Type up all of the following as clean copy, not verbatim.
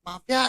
Maaf ya.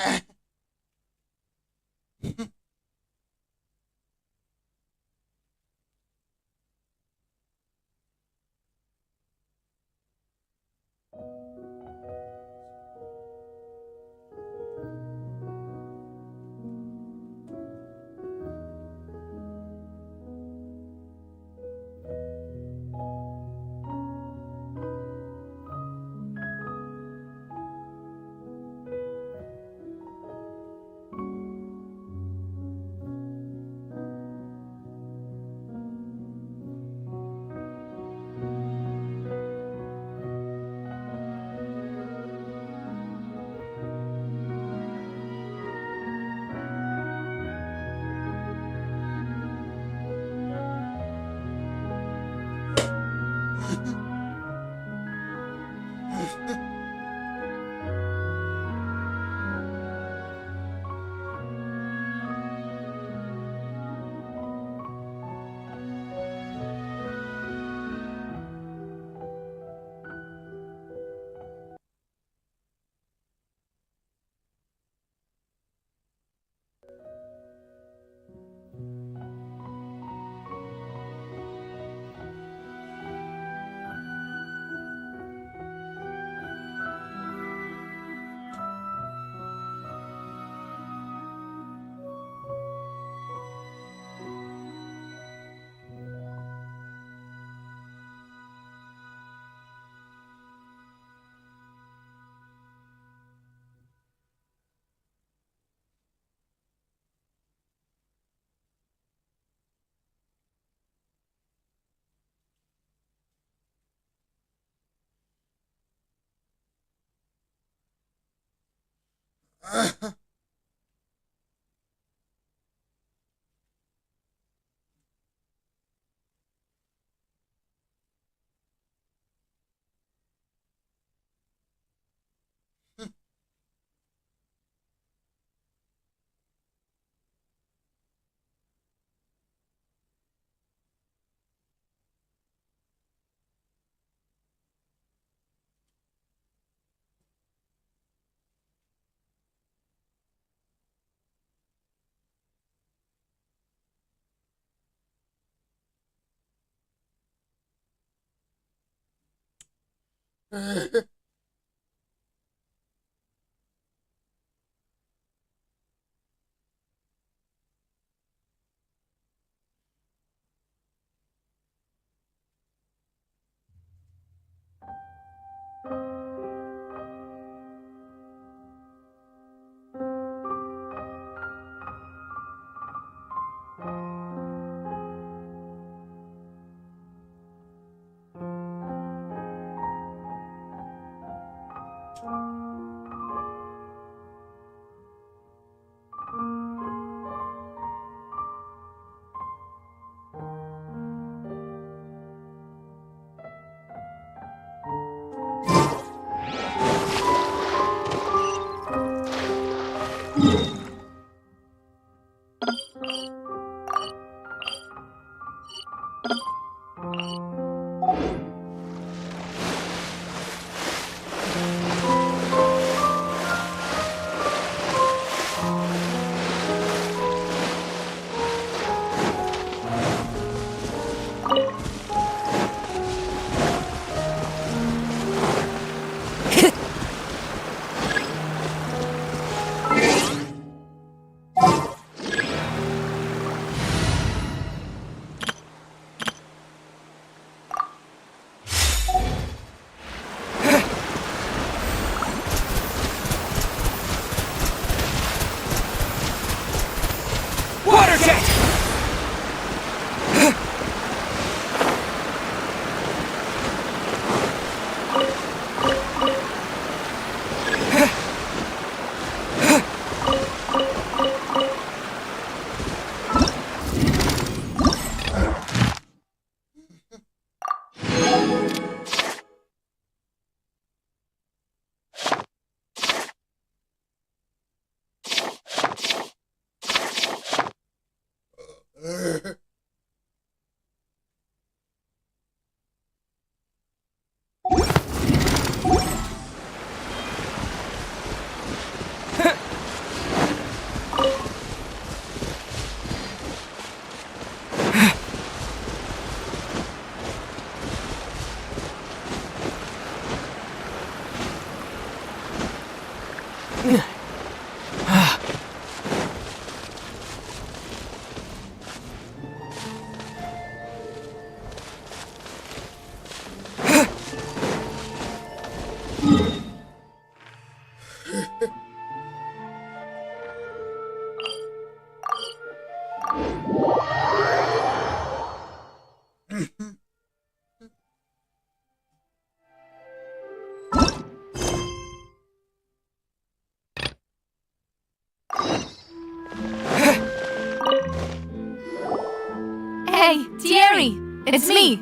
Hey, Thierry! It's me!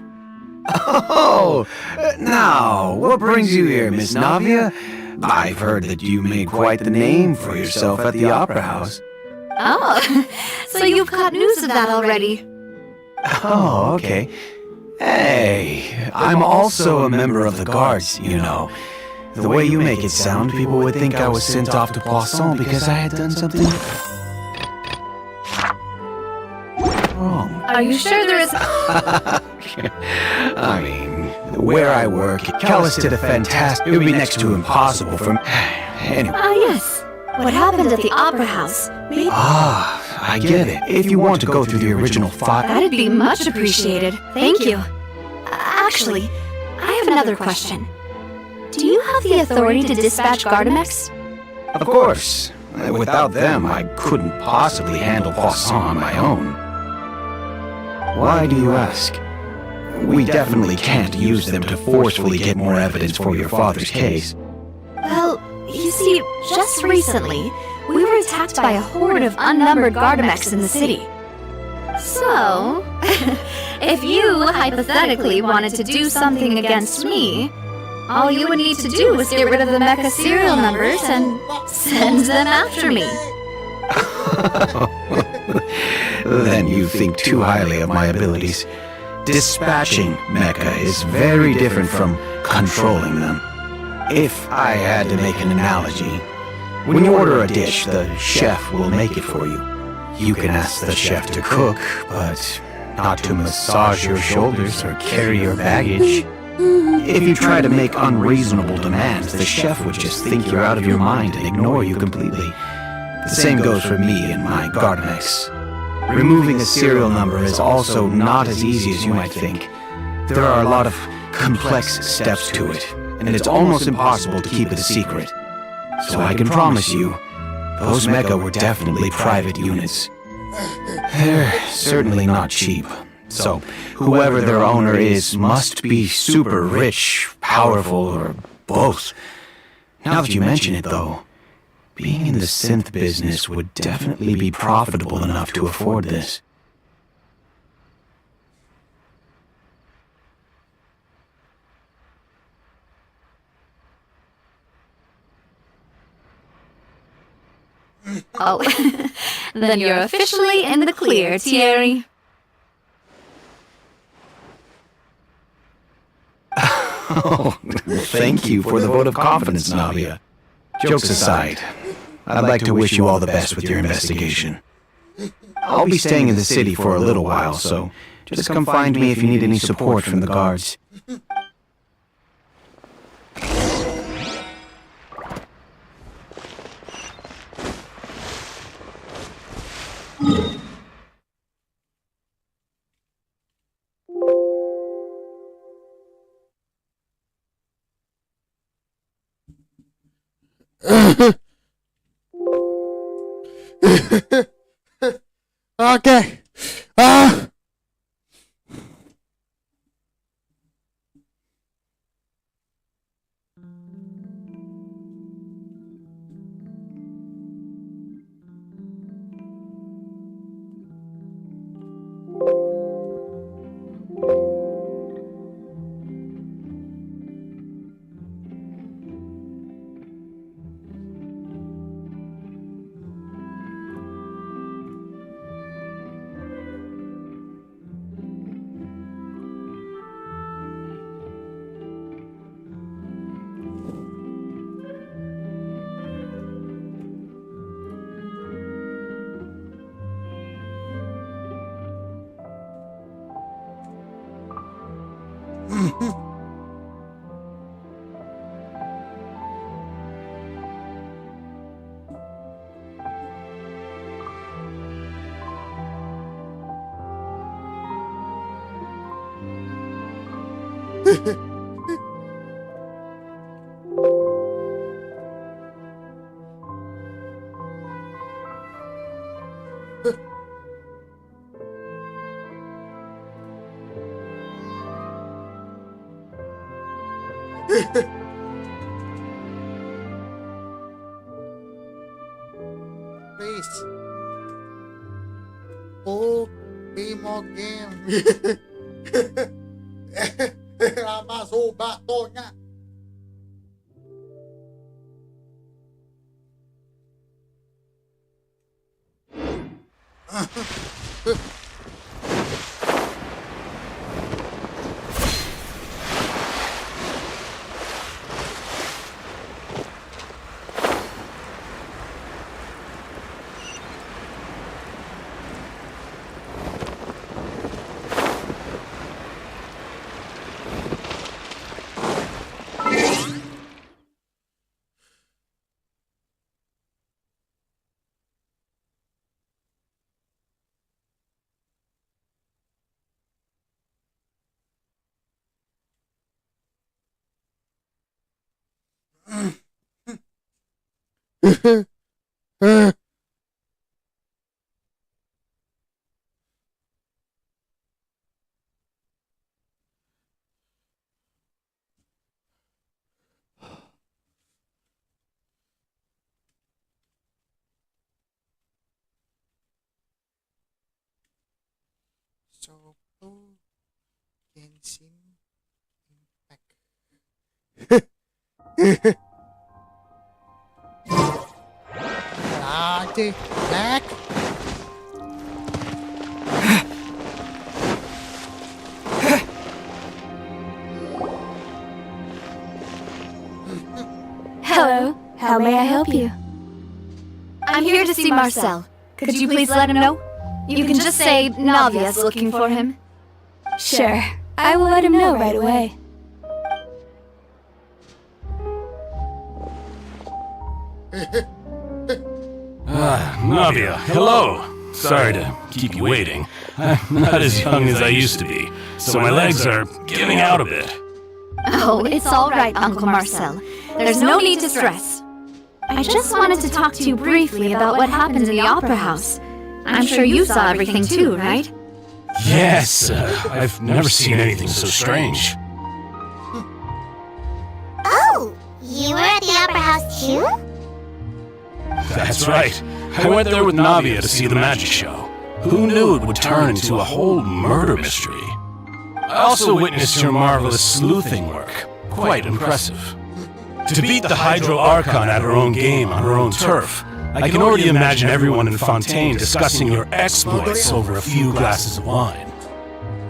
Oh, now, what brings you here, Miss Navia? I've heard that you made quite the name for yourself at the Opera House. Oh, so you've caught news of that already. Oh, okay. Hey, I'm also a member of the Guards, you know. The way you make it sound, people would think I was sent off to Poisson because I had done something wrong. Are you sure there is... I mean, where I work, Callus did a fantastic... It would be next to impossible for me. Anyway. Ah, yes. What happened at the Opera House? Maybe... Ah, I get it. If you want to go through the original file... That'd be much appreciated. Thank you. Actually, I have another question. Do you have the authority to dispatch Gardamex? Of course. Without them, I couldn't possibly handle Poisson on my own. Why do you ask? We definitely can't use them to forcefully get more evidence for your father's case. Well, you see, just recently, we were attacked by a horde of unnumbered Gardamex in the city. So, if you hypothetically wanted to do something against me, all you would need to do is get rid of the mecha serial numbers and send them after me. Then you think too highly of my abilities. Dispatching mecha is very different from controlling them. If I had to make an analogy, when you order a dish, the chef will make it for you. You can ask the chef to cook, but not to massage your shoulders or carry your baggage. If you try to make unreasonable demands, the chef would just think you're out of your mind and ignore you completely. The same goes for me and my Gardamex. Removing a serial number is also not as easy as you might think. There are a lot of complex steps to it, and it's almost impossible to keep it a secret. So I can promise you, those mecha were definitely private units. They're certainly not cheap. So, whoever their owner is must be super rich, powerful, or both. Now that you mention it, though, being in the synth business would definitely be profitable enough to afford this. Oh, then you're officially in the clear, Thierry. Oh, thank you for the vote of confidence, Navia. Jokes aside, I'd like to wish you all the best with your investigation. I'll be staying in the city for a little while, so just come find me if you need any support from the guards. Okay. Please. Pull me more game. Masuk batonya. So, Genshin Impact. Black. Hello, how may I help you? I'm here to see Marcel. Could you please let him know? You can just say Navia's looking for him. Sure, I will let him know right away. Navia, hello! Sorry to keep you waiting. I'm not as young as I used to be, so my legs are giving out a bit. Oh, it's all right, Uncle Marcel. There's no need to stress. I just wanted to talk to you briefly about what happened in the Opera House. I'm sure you saw everything too, right? Yes, I've never seen anything so strange. Oh, you were at the Opera House too? That's right. I went there with Navia to see the magic show. Who knew it would turn into a whole murder mystery? I also witnessed your marvelous sleuthing work. Quite impressive. To beat the Hydro Archon at her own game on her own turf, I can already imagine everyone in Fontaine discussing your exploits over a few glasses of wine.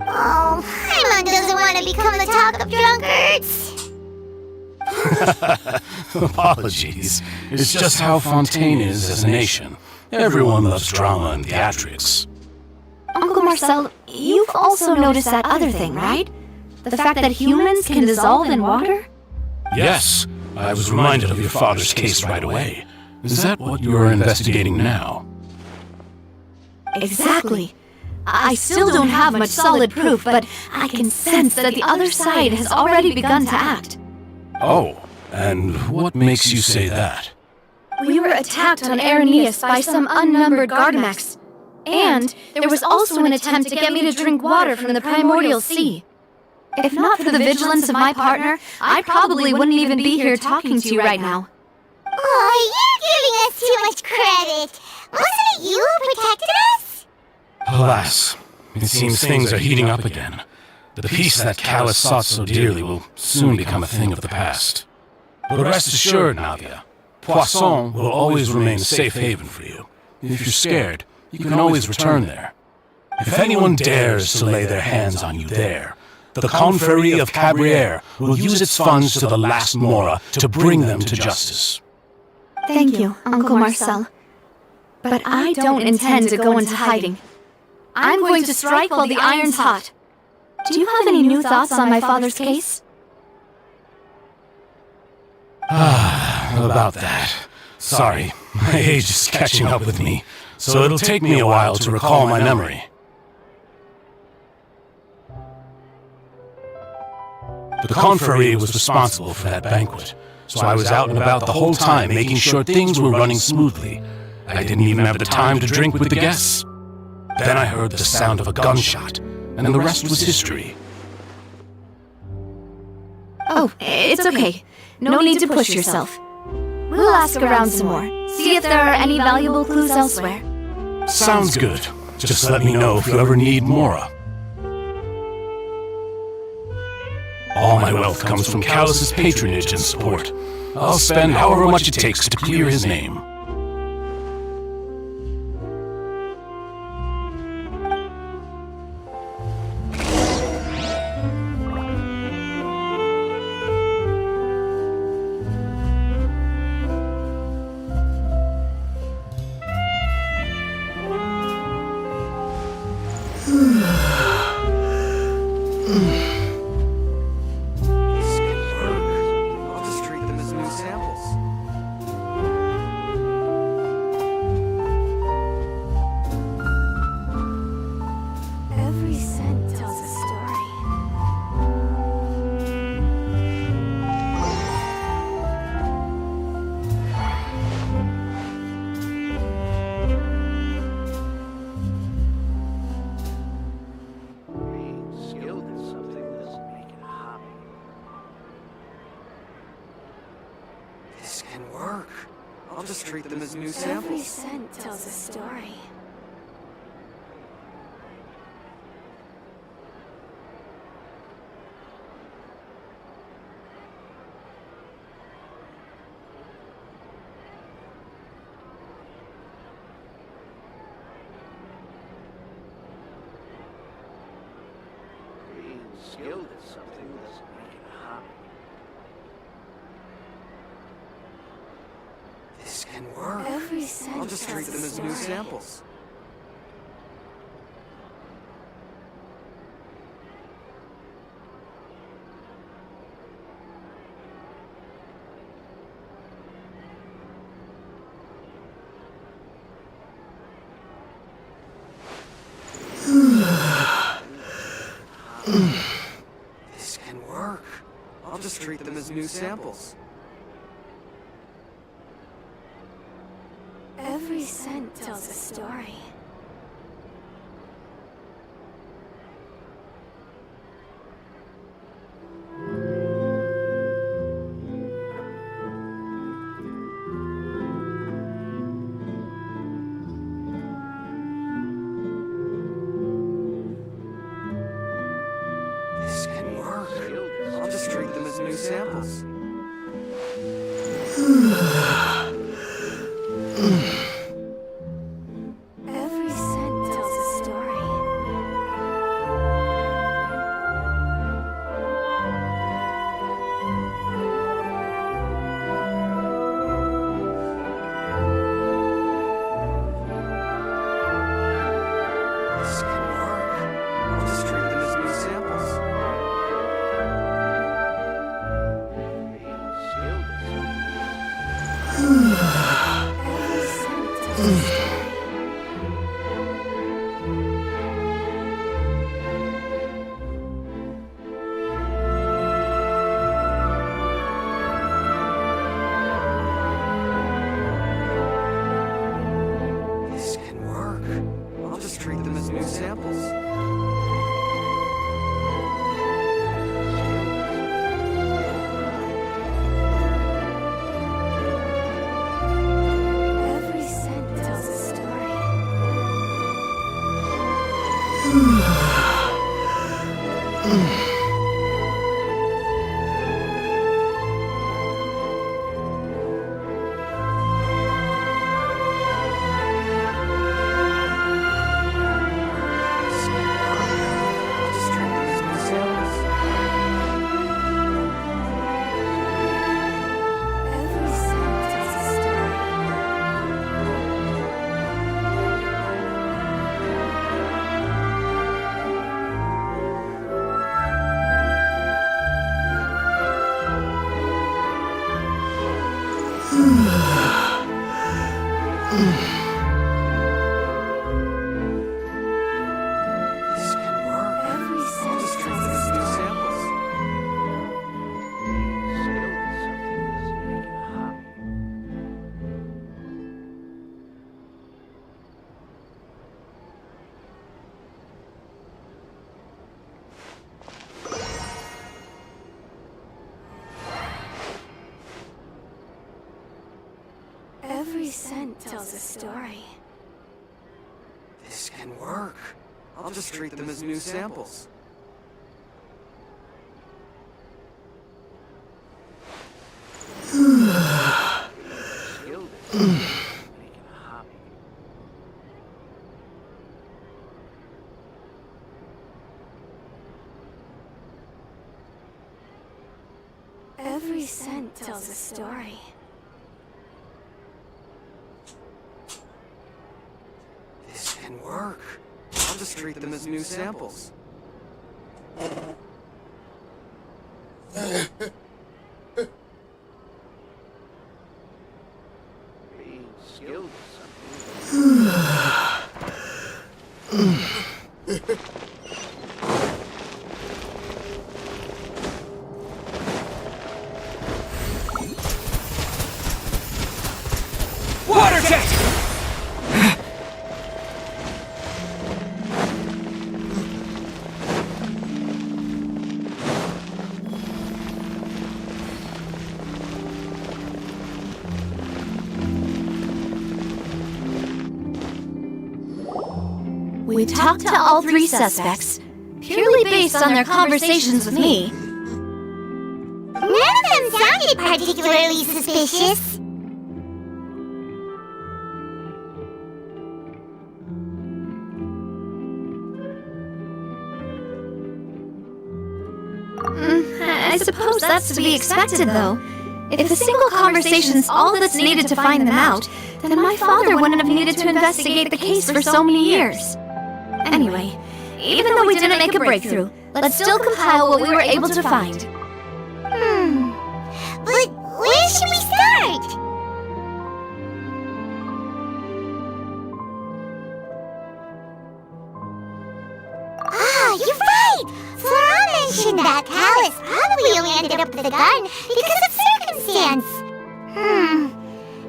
Oh, Paimon doesn't want to become the talk of drunkards. Apologies. It's just how Fontaine is as a nation. Everyone loves drama and theatrics. Uncle Marcel, you've also noticed that other thing, right? The fact that humans can dissolve in water? Yes, I was reminded of your father's case right away. Is that what you're investigating now? Exactly. I still don't have much solid proof, but I can sense that the other side has already begun to act. Oh, and what makes you say that? We were attacked on Araneus by some unnumbered Gardamex. And there was also an attempt to get me to drink water from the primordial sea. If not for the vigilance of my partner, I probably wouldn't even be here talking to you right now. Oh, you're giving us too much credit. Wasn't it you who protected us? Alas, it seems things are heating up again. The peace that Callus sought so dearly will soon become a thing of the past. But rest assured, Navia, Poisson will always remain a safe haven for you. If you're scared, you can always return there. If anyone dares to lay their hands on you there, the Confrérie of Cabrières will use its funds to the last Mora to bring them to justice. Thank you, Uncle Marcel. But I don't intend to go into hiding. I'm going to strike while the iron's hot. Do you have any new thoughts on my father's case? About that. Sorry, my age is catching up with me, so it'll take me a while to recall my memory. The Confrérie was responsible for that banquet, so I was out and about the whole time making sure things were running smoothly. I didn't even have the time to drink with the guests. Then I heard the sound of a gunshot, and the rest was history. Oh, it's okay. No need to push yourself. We'll ask around some more, see if there are any valuable clues elsewhere. Sounds good. Just let me know if you ever need Mora. All my wealth comes from Callus's patronage and support. I'll spend however much it takes to clear his name. Every scent tells a story. Being skilled at something doesn't make it a hobby. This can work. Every scent I'll just treat them as new samples. This can work. I'll just treat them as new samples. Every scent tells a story. This can work. I'll just treat them as new samples. Every scent tells a story. This can work. I'll just treat them as new samples. Being skilled at something. Every scent tells a story. This can work. I'll just treat them as new samples. Every scent tells a story. This can work. I'll just treat them as new samples. Every scent tells a story. This can work. Every I'll scent just treat tells them a as new story. samples. Being skilled at something doesn't make it a hobby. Every scent tells a story. This can can work. I'll just treat them as new samples. Every scent tells a story. This can work. I'll just treat them as new samples. Being skilled is something. Water jet! We talked to all three suspects, purely based on their conversations with me. None of them sounded particularly suspicious. I suppose that's to be expected, though. If a single conversation's all that's needed to find them out, then my father wouldn't have needed to investigate the case for so many years. Anyway, even though we didn't make a breakthrough, let's still compile what we were able to find. But where should we start? Ah, you're right! Flora mentioned that Callus probably only ended up with the gun because of circumstance.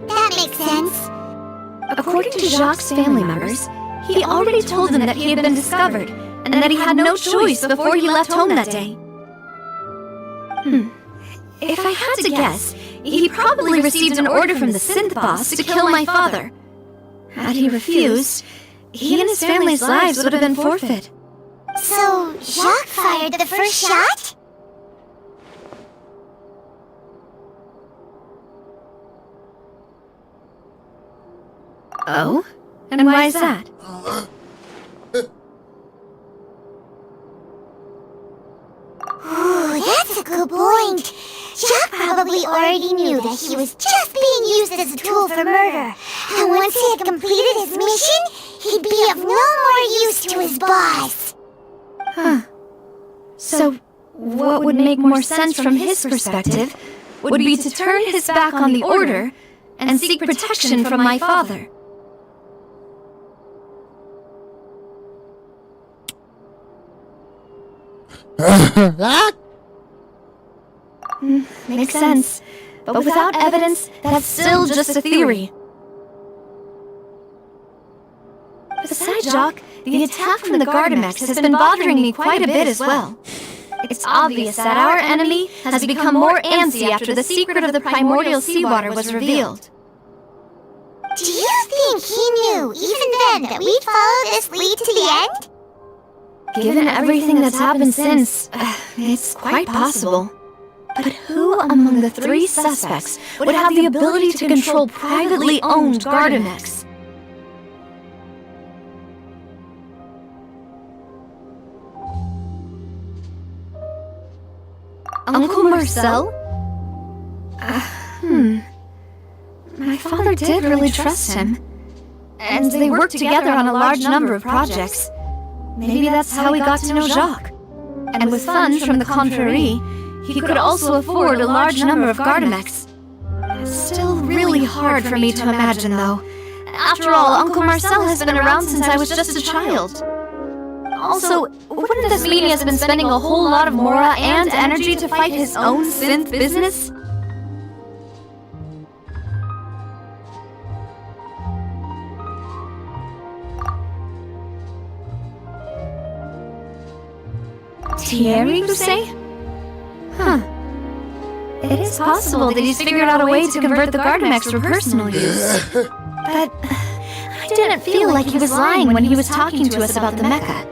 That makes sense. According to Jacques' family members, he already told them that he had been discovered, and that he had no choice before he left home that day. If I had to guess, he probably received an order from the synth boss to kill my father. Had he refused, he and his family's lives would have been forfeit. So, Jacques fired the first shot? Oh? And why is that? Ooh, that's a good point. Jacques probably already knew that he was just being used as a tool for murder. And once he had completed his mission, he'd be of no more use to his boss. Huh. So, what would make more sense from his perspective would be to turn his back on the Order and seek protection from my father. Makes sense. But without evidence, that's still just a theory. Besides, Jacques, the attack from the Gardamex has been bothering me quite a bit as well. It's obvious that our enemy has become more antsy after the secret of the primordial seawater was revealed. Do you think he knew, even then, that we'd follow this lead to the end? Given everything that's happened since, it's quite possible. But who among the three suspects would have the ability to control privately owned Gardamex? Uncle Marcel? My father did really trust him. And they worked together on a large number of projects. Maybe that's how he got to know Jacques. And with funds from the Confrérie, he could also afford a large number of Gardamex. It's still really hard for me to imagine, though. After all, Uncle Marcel has been around since I was just a child. Also, wouldn't this mean he has been spending a whole lot of mora and energy to fight his own synth business? Thierry, you say? Huh. It is possible that he's figured out a way to convert the Gardamex for personal use. But I didn't feel like he was lying when he was talking to us about the mecha.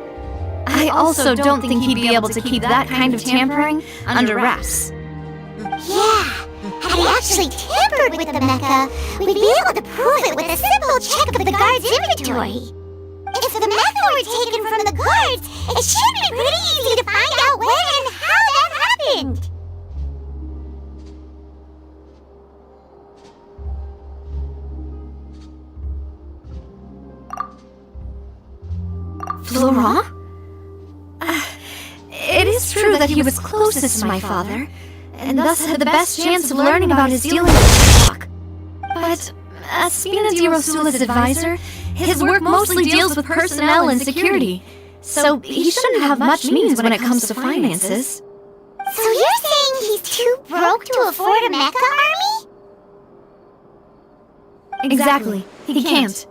I also don't think he'd be able to keep that kind of tampering under wraps. Yeah, had he actually tampered with the mecha, we'd be able to prove it with a simple check of the guard's inventory. If the mecha were taken from the guards, it should be pretty easy to find out when and how that happened. Florent? It is true that he was closest to my father, and thus had the best chance of learning about his dealings with Spock. But as Spina di Rosula's advisor, his work mostly deals with personnel and security, so he shouldn't have much means when it comes to finances. So you're saying he's too broke to afford a mecha army? Exactly, he can't.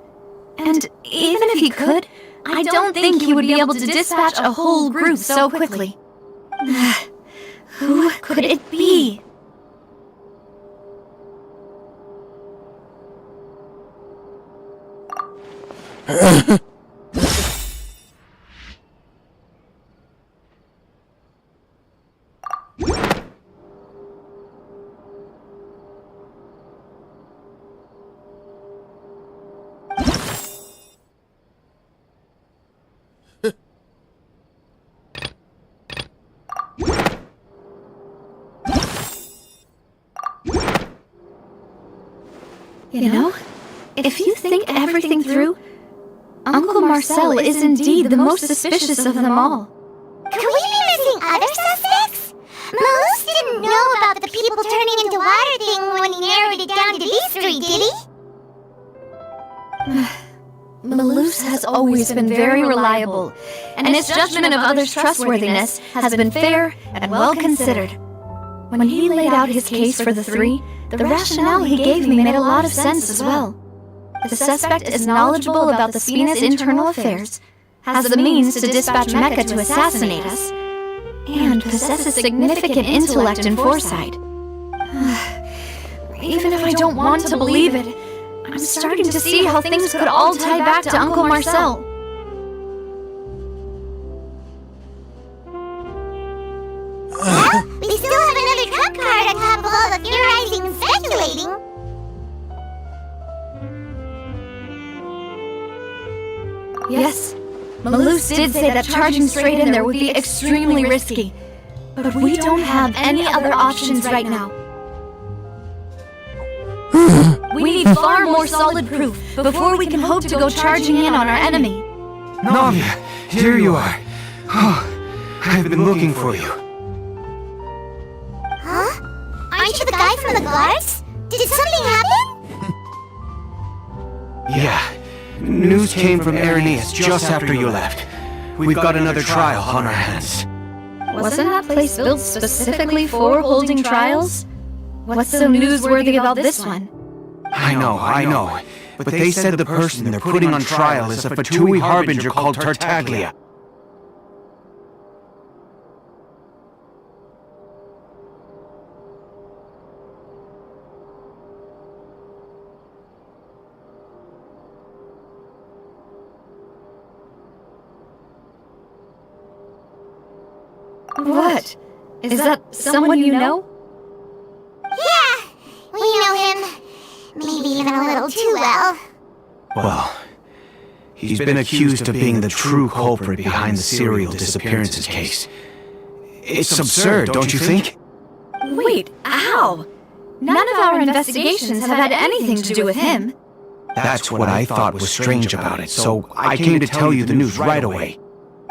And even if he could, I don't think he would be able to dispatch a whole group so quickly. Who could it be? You know, if you think everything through, Uncle Marcel is indeed the most suspicious of them all. Could we be missing other suspects? Malus didn't know about the people turning into water thing when he narrowed it down to these three, did he? Malus has always been very reliable, and his judgment of others' trustworthiness has been fair and well considered. When he laid out his case for the three, the rationale he gave me made a lot of sense as well. The suspect is knowledgeable about the Spina's internal affairs, has the means to dispatch Mecha to assassinate us, and possesses significant intellect and foresight. Even if I don't want to believe it, I'm starting to see how things could all tie back to Uncle Marcel. Well, we still have another trump card on top of all the theorizing and speculating. Yes, Malus did say that charging straight in there would be extremely risky, but we don't have any other options right now. We need far more solid proof before we can hope to go charging in on our enemy. Navia, here you are. Oh, I've been looking for you. Huh? Aren't you the guy from the guards? Did something happen? Yeah. News came from Irenaeus just after you left. We've got another trial on our hands. Wasn't that place built specifically for holding trials? What's so newsworthy about this one? I know. But they said the person they're putting on trial is a Fatui harbinger called Tartaglia. What? Is that someone you know? Yeah, we know him. Maybe even a little too well. Well, he's been accused of being the true culprit behind the serial disappearances case. It's absurd, don't you think? Wait, how? None of our investigations have had anything to do with him. That's what I thought was strange about it, so I came to tell you the news right away.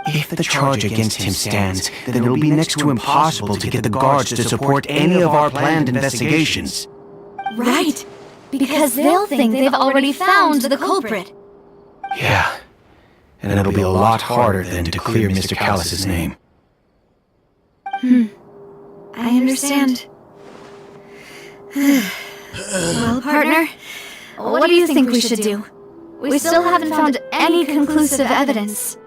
If the charge against him stands, then it'll be next to impossible to get the guards to support any of our planned investigations. Right, because they'll think they've already found the culprit. Yeah, and it'll be a lot harder then to clear Mr. Callus's name. I understand. Well, partner, what do you think we should do? We still haven't found any conclusive evidence.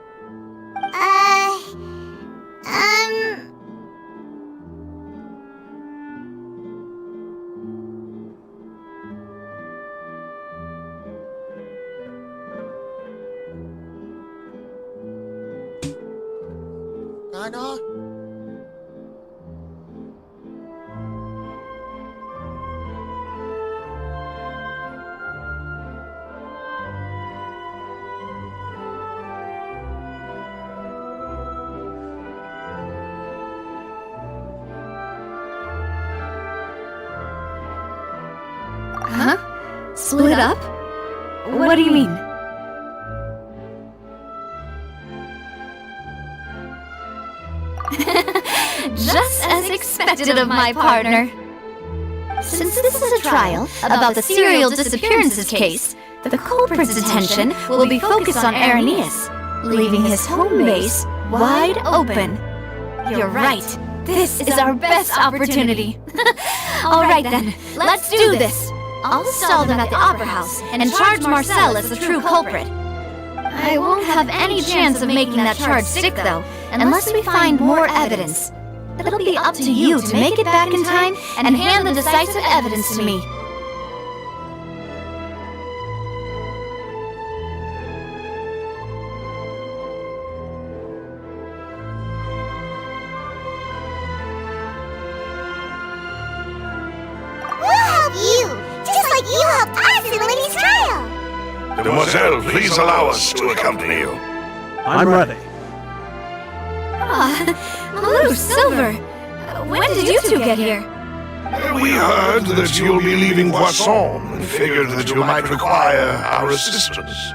Split up? What do you mean? Just as expected of my partner. Since this is a trial about the serial disappearances case, the culprit's attention will be focused on Irenaeus, leaving his home base wide open. You're right. This is our best opportunity. Alright then, let's do this. I'll stall them at the Opera House and charge Marcel as the true culprit. I won't have any chance of making that charge stick though, unless we find more evidence. It'll be up to you to make it back in time and hand the decisive evidence to me. You helped us in Liddy's trial! Mademoiselle, please allow us to accompany you. I'm ready. Hello, Silver. When did you two get here? We heard that you'll be leaving Poisson and figured that you might require our assistance.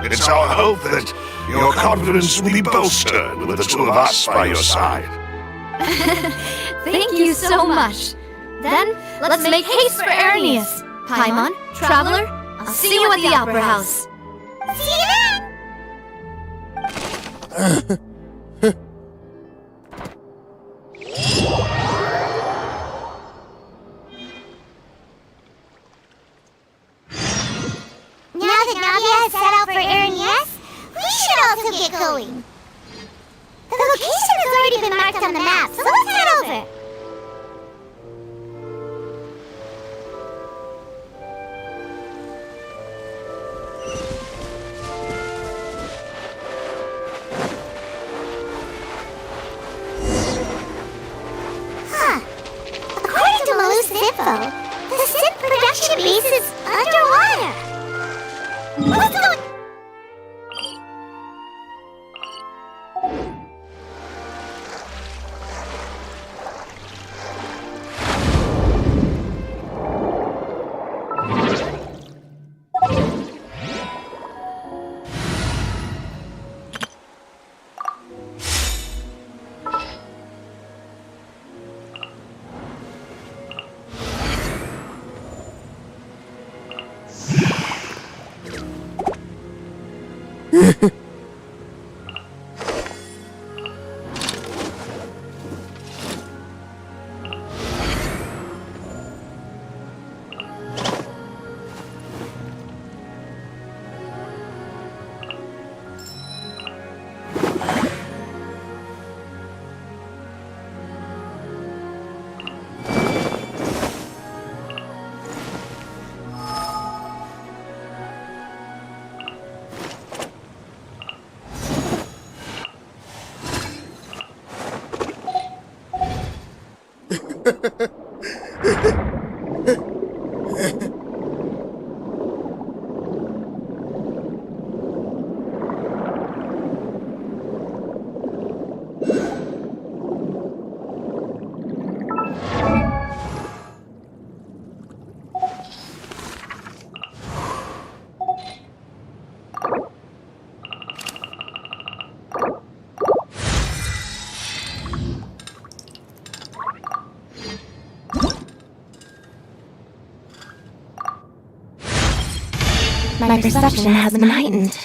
It's our hope that your confidence will be bolstered with the two of us by your side. Thank you so much. Then, let's make haste for Irenaeus. Paimon, Traveler, I'll see you at the Opera House. See you then! Now that Nadia has set out for Irenaeus, we should also get going. The location has already been marked on the map, so let's head over. The Sith production base is underwater. What's going on? My perception has been heightened.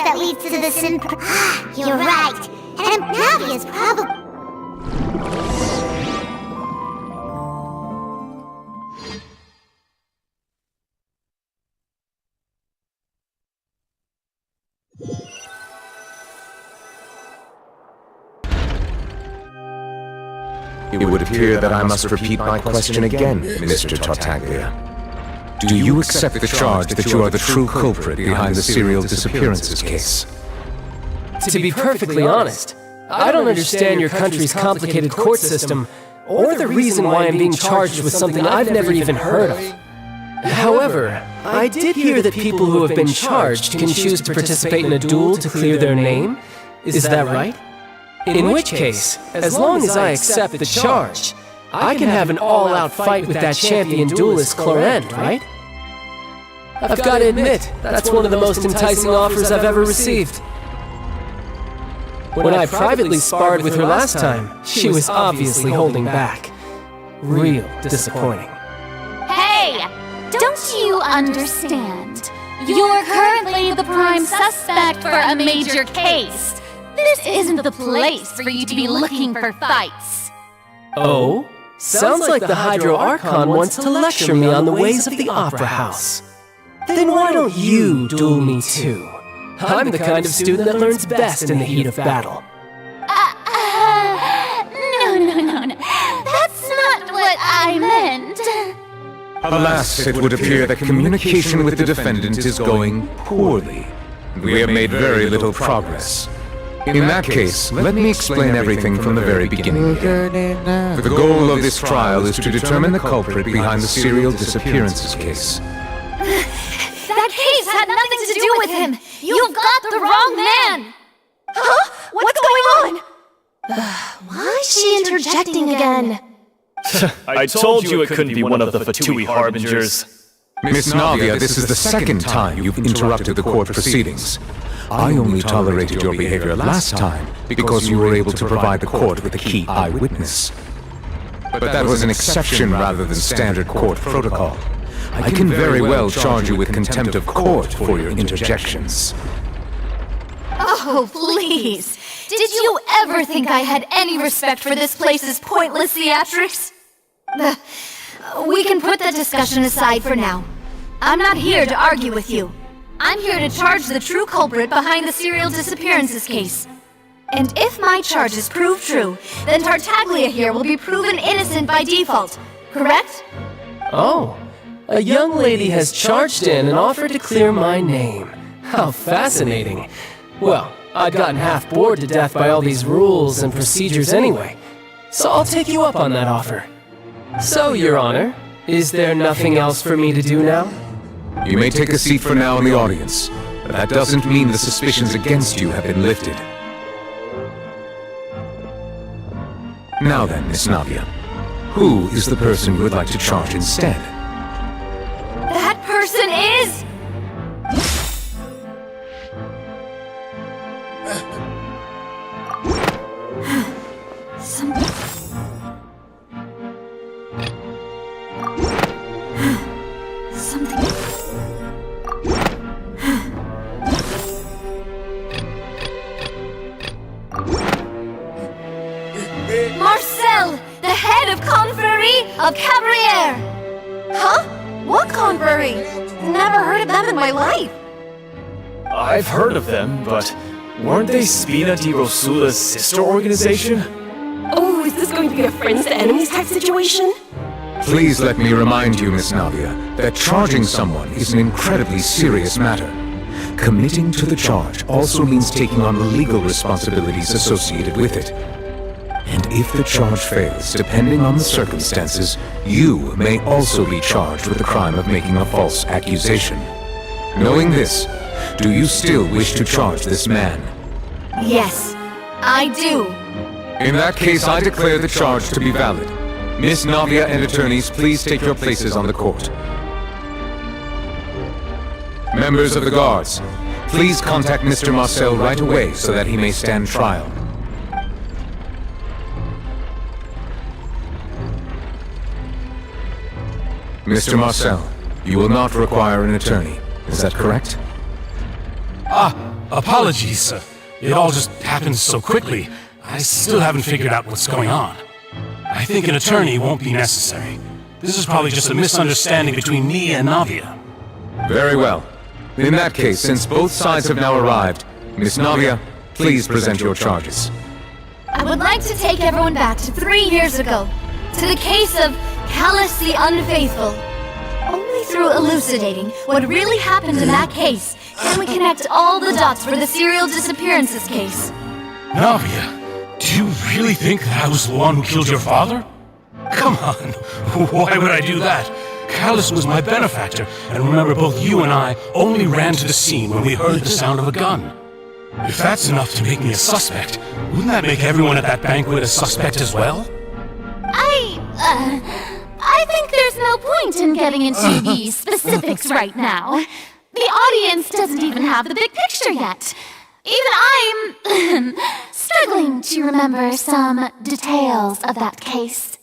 that leads to the sin. You're right. And Navia's probably. It would appear that I must repeat my question again, Mr. Tartaglia. Do you accept the charge that you are the true culprit behind the serial disappearances case? To be perfectly honest, I don't understand your country's complicated court system, or the reason why I'm being charged with something I've never even heard of. However, I did hear that people who have been charged can choose to participate in a duel to clear their name. Is that right? In which case, as long as I accept the charge, I can have an all-out fight with that champion duelist Clorend, right? I've got to admit, that's one of the most enticing offers I've ever received. When I privately sparred with her last time, she was obviously holding back. Real disappointing. Hey! Don't you understand? You're currently the prime suspect for a major case. This isn't the place for you to be looking for fights. Oh? Sounds like the Hydro Archon wants to lecture me on the ways of the Opera House. Then why don't you duel me too? I'm the kind of student that learns best in the heat of battle. No. That's not what I meant. Alas, it would appear that communication with the defendant is going poorly. We have made very little progress. In that case, let me explain everything from the very beginning. The goal of this trial is to determine the culprit behind the serial disappearances case. That case had nothing to do with him. You've got the wrong man. Huh? What's going on? Why is she interjecting again? I told you it couldn't be one of the Fatui harbingers. Miss Navia, this is the second time you've interrupted the court proceedings. I only tolerated your behavior last time because you were able to provide the court with a key eyewitness. But that was an exception rather than standard court protocol. I can very well charge you with contempt of court for your interjections. Oh, please. Did you ever think I had any respect for this place's pointless theatrics? We can put that discussion aside for now. I'm not here to argue with you. I'm here to charge the true culprit behind the serial disappearances case. And if my charges prove true, then Tartaglia here will be proven innocent by default, correct? Oh, a young lady has charged in and offered to clear my name. How fascinating. Well, I'd gotten half bored to death by all these rules and procedures anyway, so I'll take you up on that offer. So, Your Honor, is there nothing else for me to do now? You may take a seat for now in the audience, but that doesn't mean the suspicions against you have been lifted. Now then, Miss Navia, who is the person you would like to charge instead? That person is... Marcel, the head of Confrérie of Cabrières! Huh? What Confrérie? Never heard of them in my life. I've heard of them, but weren't they Spina di Rosula's sister organization? Oh, is this going to be a friends to enemies type situation? Please let me remind you, Miss Navia, that charging someone is an incredibly serious matter. Committing to the charge also means taking on the legal responsibilities associated with it. And if the charge fails, depending on the circumstances, you may also be charged with the crime of making a false accusation. Knowing this, do you still wish to charge this man? Yes, I do. In that case, I declare the charge to be valid. Miss Navia and attorneys, please take your places on the court. Members of the guards, please contact Mr. Marcel right away so that he may stand trial. Mr. Marcel, you will not require an attorney. Is that correct? Apologies. It all just happened so quickly. I still haven't figured out what's going on. I think an attorney won't be necessary. This is probably just a misunderstanding between me and Navia. Very well. In that case, since both sides have now arrived, Miss Navia, please present your charges. I would like to take everyone back to 3 years ago, to the case of Callus the Unfaithful. Only through elucidating what really happened in that case can we connect all the dots for the serial disappearances case. Navia, do you really think that I was the one who killed your father? Come on, why would I do that? Callus was my benefactor, and remember both you and I only ran to the scene when we heard the sound of a gun. If that's enough to make me a suspect, wouldn't that make everyone at that banquet a suspect as well? I think there's no point in getting into the specifics right now. The audience doesn't even have the big picture yet. Even I'm struggling to remember some details of that case.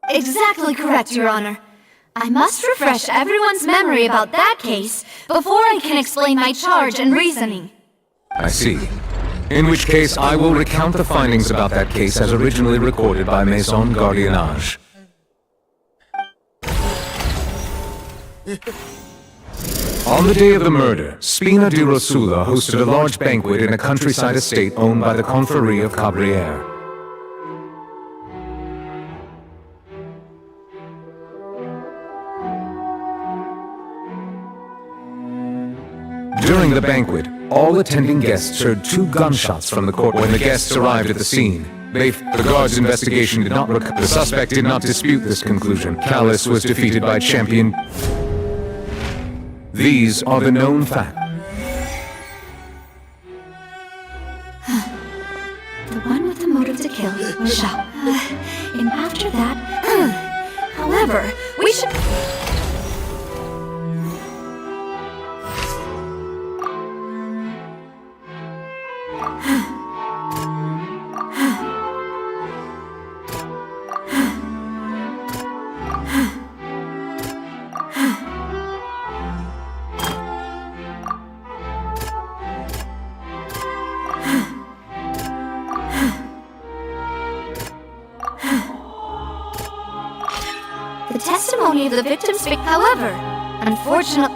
Exactly correct, Your Honor. I must refresh everyone's memory about that case before I can explain my charge and reasoning. I see. In which case, I will recount the findings about that case as originally recorded by Maison Gardiennage. On the day of the murder, Spina di Rosula hosted a large banquet in a countryside estate owned by the Confrérie of Cabrières. During the banquet, all attending guests heard 2 gunshots from the court. When the guests arrived at the scene, the guard's investigation did not the suspect did not dispute this conclusion. Callus was defeated by Champion. These are the known facts. The one with the motive to kill was shot. And after that... However, we should... The testimony of the victim speak, however, unfortunately...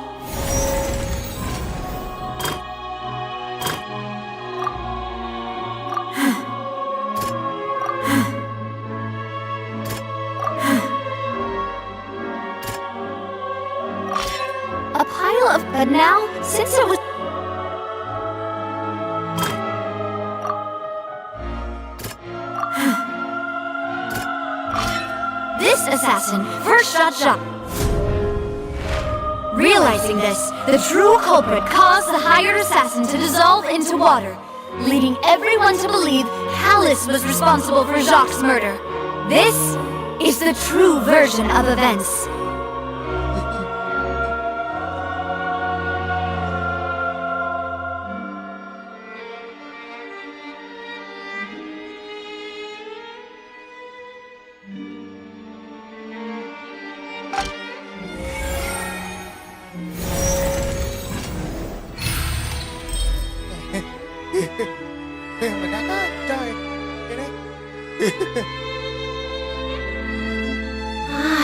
A pile of... But now, since it was... This assassin first shot. Realizing this, the true culprit caused the hired assassin to dissolve into water, leading everyone to believe Callus was responsible for Jacques' murder. This is the true version of events.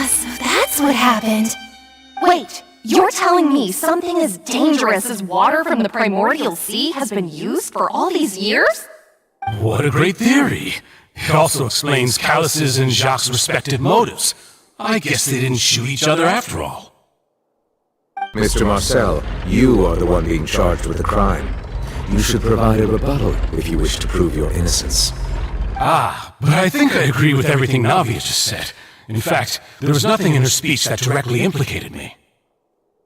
So that's what happened. Wait, you're telling me something as dangerous as water from the primordial sea has been used for all these years? What a great theory. It also explains Callus's and Jacques' respective motives. I guess they didn't shoot each other after all. Mr. Marcel, you are the one being charged with the crime. You should provide a rebuttal if you wish to prove your innocence. But I think I agree with everything Navia just said. In fact, there was nothing in her speech that directly implicated me.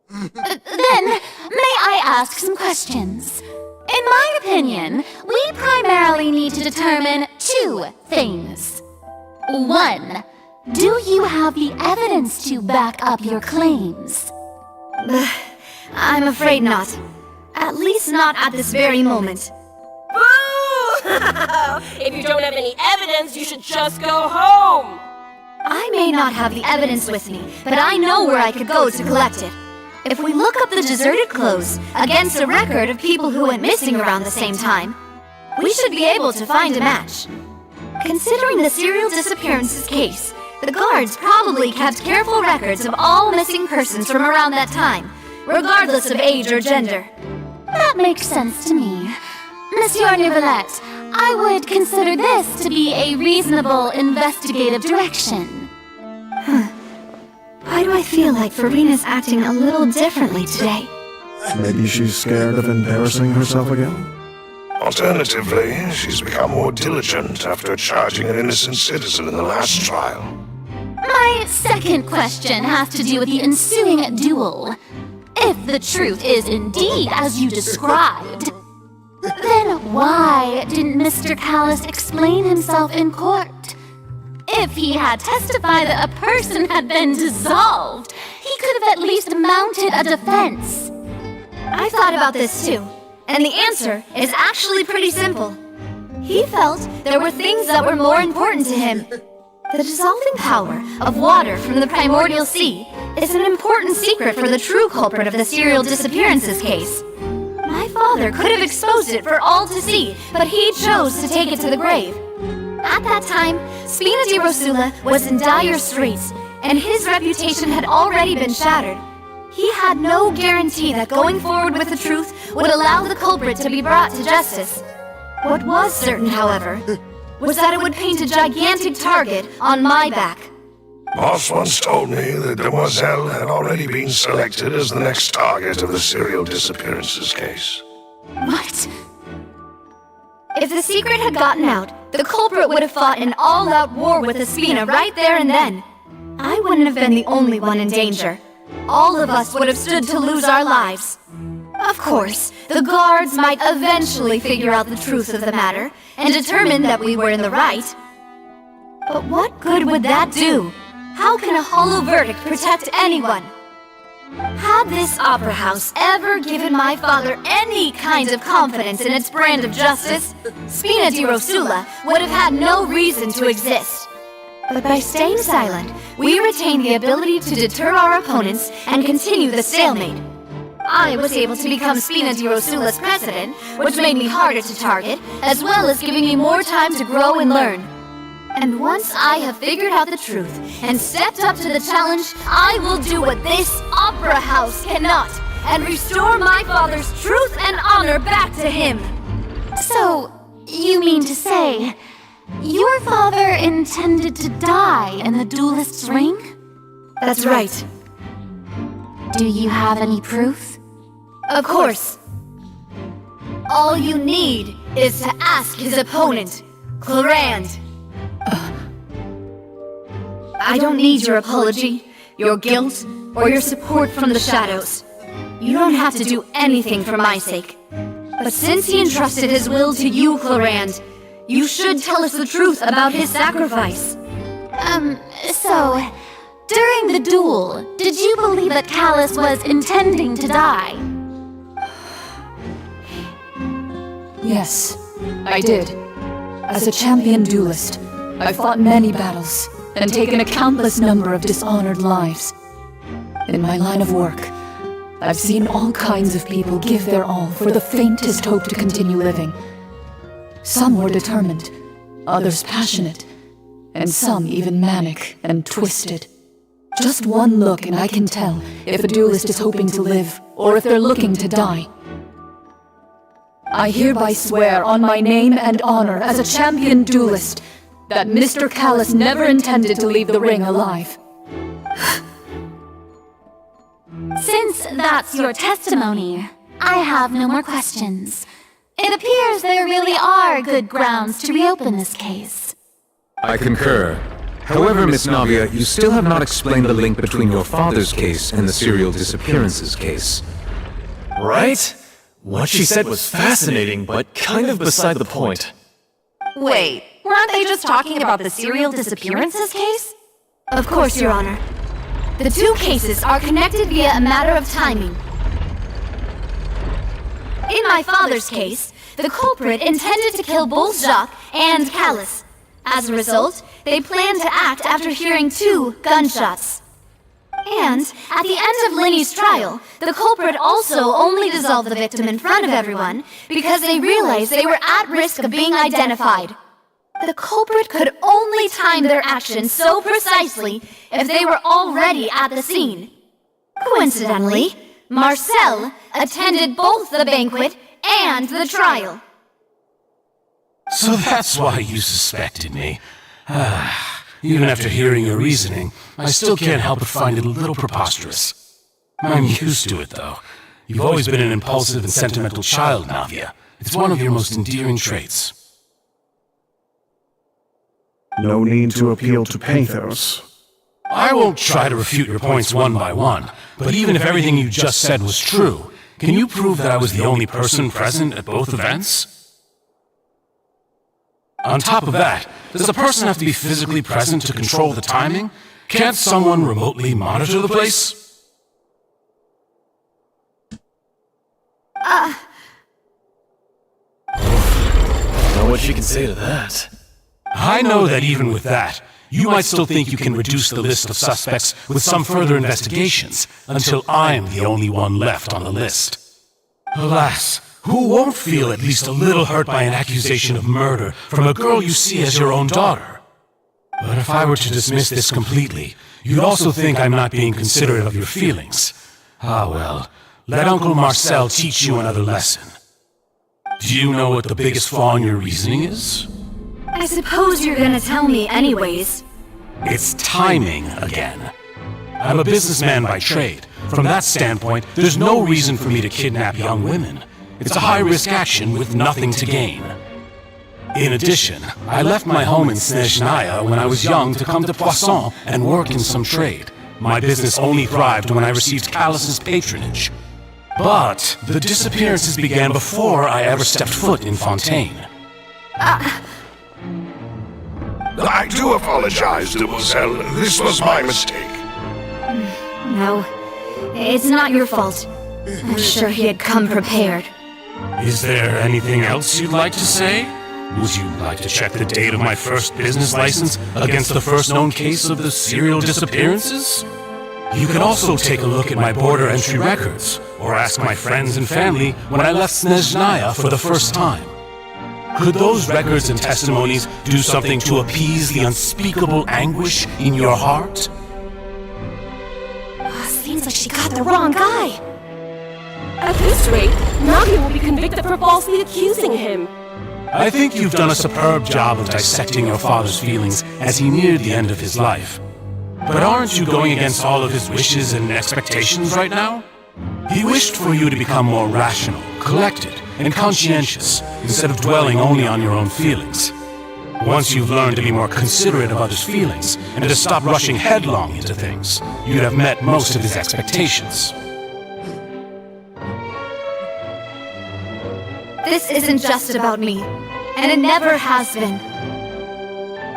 Then, may I ask some questions? In my opinion, we primarily need to determine 2 things. 1, do you have the evidence to back up your claims? I'm afraid not. At least not at this very moment. Boo! If you don't have any evidence, you should just go home! I may not have the evidence with me, but I know where I could go to collect it. If we look up the deserted clothes against a record of people who went missing around the same time, we should be able to find a match. Considering the serial disappearances case, the guards probably kept careful records of all missing persons from around that time, regardless of age or gender. That makes sense to me. Monsieur Neuvillette, I would consider this to be a reasonable investigative direction. Why do I feel like Farina's acting a little differently today? Maybe she's scared of embarrassing herself again? Alternatively, she's become more diligent after charging an innocent citizen in the last trial. My second question has to do with the ensuing duel. If the truth is indeed as you described, then why didn't Mr. Callis explain himself in court? If he had testified that a person had been dissolved, he could have at least mounted a defense. I thought about this too, and the answer is actually pretty simple. He felt there were things that were more important to him. The dissolving power of water from the primordial sea is an important secret for the true culprit of the serial disappearances case. My father could have exposed it for all to see, but he chose to take it to the grave. At that time, Spina di Rosula was in dire straits, and his reputation had already been shattered. He had no guarantee that going forward with the truth would allow the culprit to be brought to justice. What was certain, however, was that it would paint a gigantic target on my back. Boss once told me that Demoiselle had already been selected as the next target of the serial disappearances case. What? If the secret had gotten out, the culprit would have fought an all-out war with Espina right there and then. I wouldn't have been the only one in danger. All of us would have stood to lose our lives. Of course, the guards might eventually figure out the truth of the matter and determine that we were in the right. But what good would that do? How can a hollow verdict protect anyone? Had this opera house ever given my father any kind of confidence in its brand of justice, Spina di Rosula would have had no reason to exist. But by staying silent, we retain the ability to deter our opponents and continue the stalemate. I was able to become Spina di Rosula's president, which made me harder to target, as well as giving me more time to grow and learn. And once I have figured out the truth and stepped up to the challenge, I will do what this opera house cannot, and restore my father's truth and honor back to him. So, you mean to say, your father intended to die in the duelist's ring? That's right. Do you have any proof? Of course. All you need is to ask his opponent, Clarand. I don't need your apology, your guilt, or your support from the shadows. You don't have to do anything for my sake. But since he entrusted his will to you, Clarand, you should tell us the truth about his sacrifice. So, during the duel, did you believe that Callis was intending to die? Yes, I did. As a champion duelist, I've fought many battles and taken a countless number of dishonored lives. In my line of work, I've seen all kinds of people give their all for the faintest hope to continue living. Some were determined, others passionate, and some even manic and twisted. Just one look and I can tell if a duelist is hoping to live or if they're looking to die. I hereby swear on my name and honor as a champion duelist that Mr. Callis never intended to leave the ring alive. Since that's your testimony, I have no more questions. It appears there really are good grounds to reopen this case. I concur. However, Miss Navia, you still have not explained the link between your father's case and the serial disappearances case. Right? What she said was fascinating, but kind of beside the point. Wait, weren't they just talking about the serial disappearances case? Of course, Your Honor. The two cases are connected via a matter of timing. In my father's case, the culprit intended to kill both Jacques and Callis. As a result, they planned to act after hearing 2 gunshots. And at the end of Linny's trial, the culprit also only dissolved the victim in front of everyone because they realized they were at risk of being identified. The culprit could only time their actions so precisely if they were already at the scene. Coincidentally, Marcel attended both the banquet and the trial. So that's why you suspected me. Even after hearing your reasoning, I still can't help but find it a little preposterous. I'm used to it, though. You've always been an impulsive and sentimental child, Navia. It's one of your most endearing traits. No need to appeal to pathos. I won't try to refute your points one by one, but even if everything you just said was true, can you prove that I was the only person present at both events? On top of that, does a person have to be physically present to control the timing? Can't someone remotely monitor the place? Know what she can say to that. I know that even with that, you might still think you can reduce the list of suspects with some further investigations until I'm the only one left on the list. Alas, who won't feel at least a little hurt by an accusation of murder from a girl you see as your own daughter? But if I were to dismiss this completely, you'd also think I'm not being considerate of your feelings. Ah well, let Uncle Marcel teach you another lesson. Do you know what the biggest flaw in your reasoning is? I suppose you're gonna tell me anyways. It's timing again. I'm a businessman by trade. From that standpoint, there's no reason for me to kidnap young women. It's a high-risk action with nothing to gain. In addition, I left my home in Snezhnaya when I was young to come to Poisson and work in some trade. My business only thrived when I received Callus's patronage. But the disappearances began before I ever stepped foot in Fontaine. I do apologize, Demoiselle. This was my mistake. No, it's not your fault. I'm sure he had come prepared. Is there anything else you'd like to say? Would you like to check the date of my first business license against the first known case of the serial disappearances? You can also take a look at my border entry records, or ask my friends and family when I left Snezhnaya for the first time. Could those records and testimonies do something to appease the unspeakable anguish in your heart? Seems like she got the wrong guy. At this rate, Navia will be convicted for falsely accusing him. I think you've done a superb job of dissecting your father's feelings as he neared the end of his life. But aren't you going against all of his wishes and expectations right now? He wished for you to become more rational, collected, and conscientious, instead of dwelling only on your own feelings. Once you've learned to be more considerate of others' feelings, and to stop rushing headlong into things, you'd have met most of his expectations. This isn't just about me, and it never has been.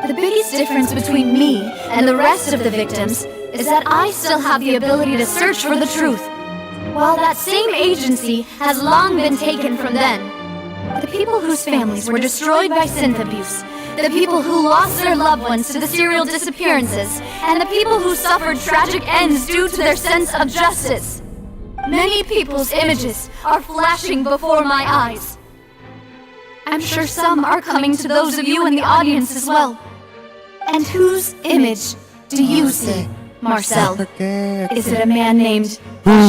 The biggest difference between me and the rest of the victims is that I still have the ability to search for the truth, while that same agency has long been taken from them. The people whose families were destroyed by synth abuse, the people who lost their loved ones to the serial disappearances, and the people who suffered tragic ends due to their sense of justice. Many people's images are flashing before my eyes. I'm sure some are coming to those of you in the audience as well. And whose image do you see, Marcel? Is it a man named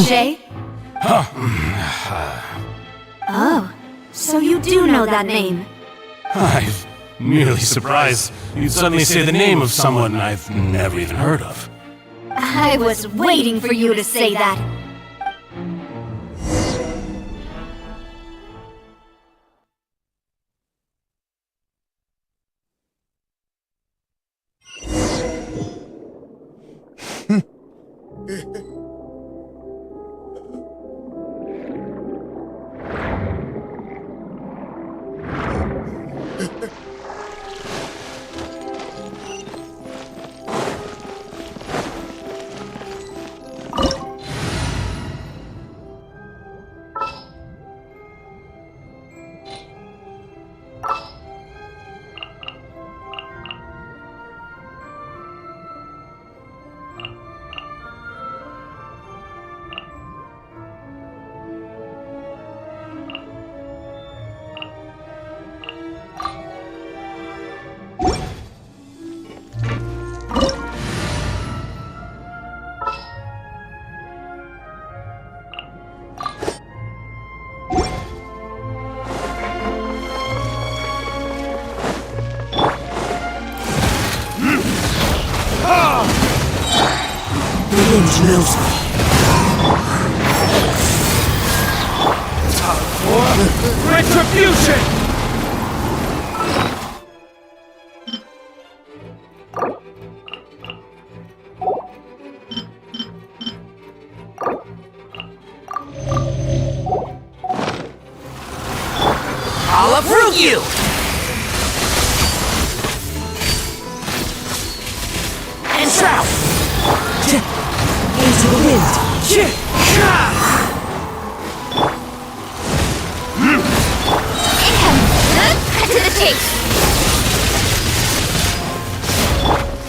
Shay? Oh, so you do know that name. I'm merely surprised you'd suddenly say the name of someone I've never even heard of. I was waiting for you to say that. The wind knows me. Time for retribution! I'll uproot you! And trout! Into the wind!